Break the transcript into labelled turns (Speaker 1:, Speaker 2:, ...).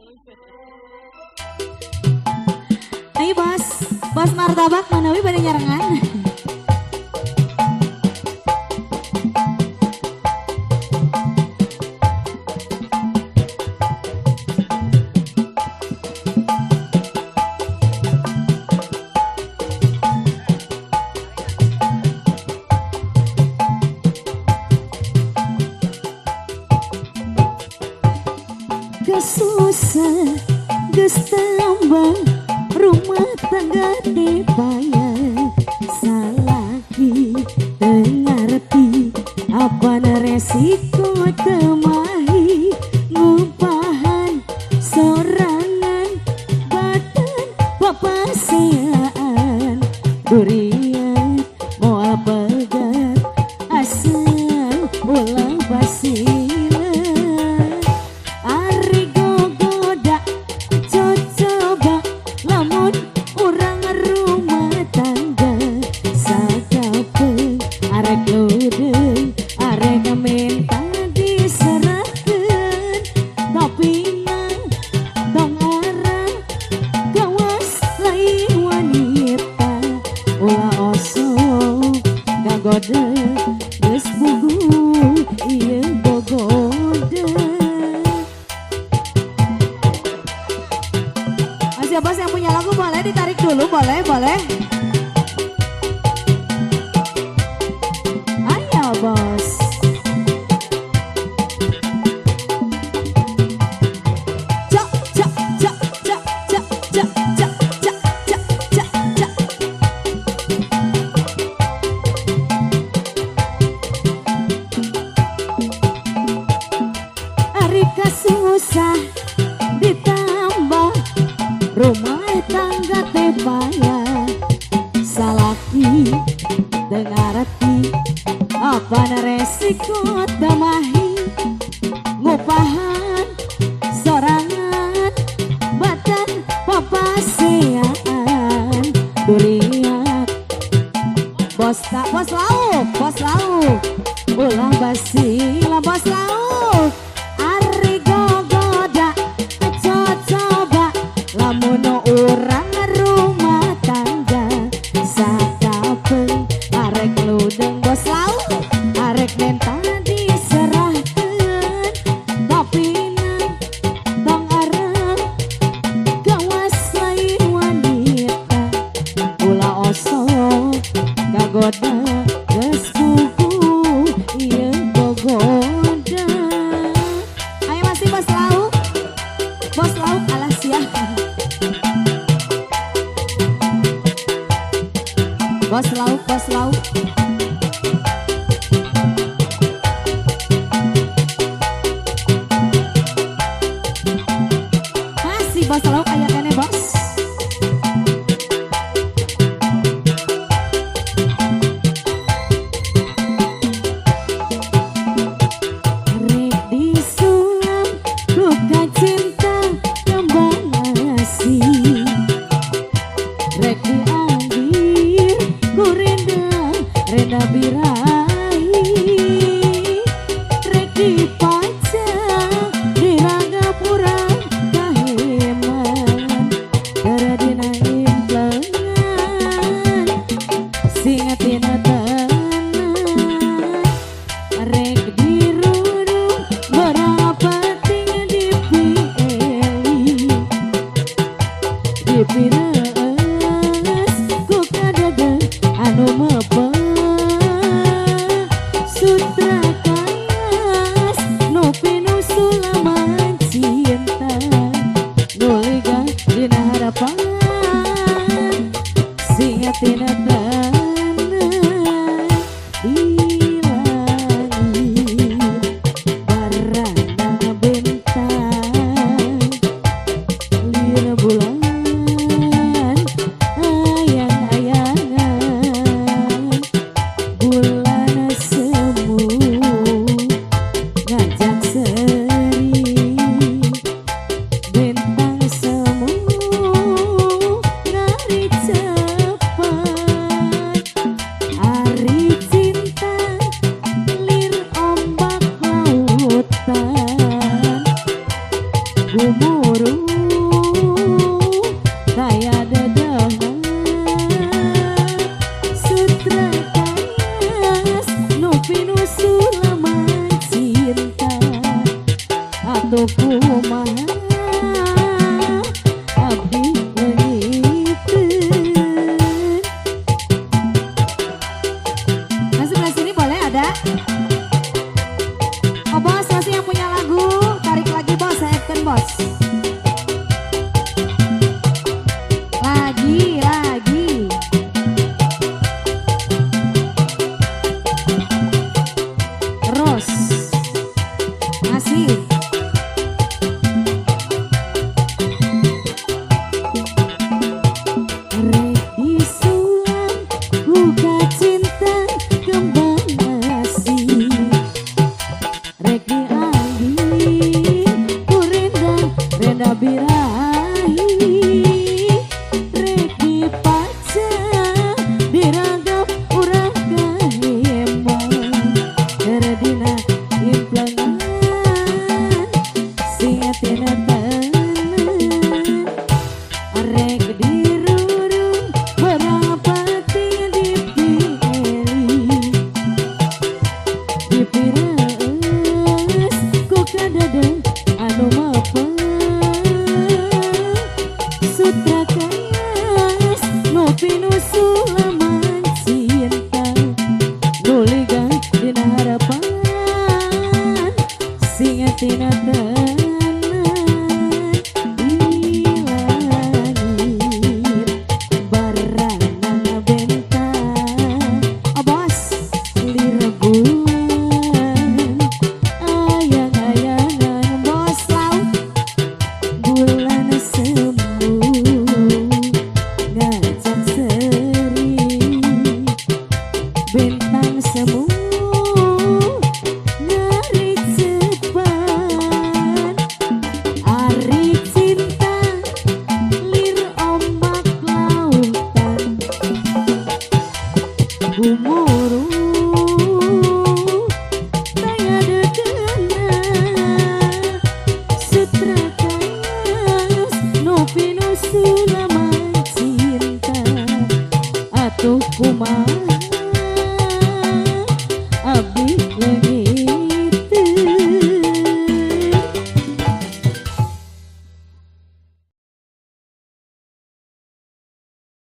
Speaker 1: Ayo bos martabak manawi pada nyarengan. Susah geus tambah rumah tangga dibayar salaki tengarti apa resiko temahi ngupahan sorangan badan papasiaan durian moal pegat asal ulang basi geus bugu ieu bogoda. Siapa yang punya lagu boleh ditarik dulu, boleh. Ayo bos. Susah ditambah rumah tangga teh bayar salaki dengarati apa resiko tamahi ngupahan sorangan badan papasiaan durian bos lau ulah basi lah bos lau lamun urang rumah tangga sakapeng arek ludeng bos lau arek menta diserahkeun tapi tong arang gawas lain wanita ulah osok kagoda geus buku ieu bogoda. Ayo masih bos lau alas ya. Bos lauk masih bos lauk aya kene bos. Rek disulam duka cinta kembang asih rek reda birai rek dipaca diraga purang kaheman gara dina implengan singatina tenan rek dirudung berapa ting dipilih dipires ku kadada anu mepeng Oh bos, masih yang punya lagu, tarik lagi bos, saya action bos. Lagi. Terus, masih. Rek disulam, buka cinta kembang nasi. Rek diangin, ku renda birahi. Rek dipaca, diragap urang kahemon. Teredina implengan, singatina tenan. Rek dirurung, berapa ting dipilih. Dipireus, ku kadadeng anu mapeng. Sutra kayas, ngopi nu sulaman cinta. Nuligan dina harapan, singatina tenan. Ilangir baranana bentang. Oh bos, lira bulan, ayang-ayangan bos laut. Bulan semu, ngajak seri. Bintang semu, ngari cepat. Ari cinta, lir ombak lautan. Gumuru, taya dedena. Sutra kayas, nopi nu sulaman cinta. Atuh kumaha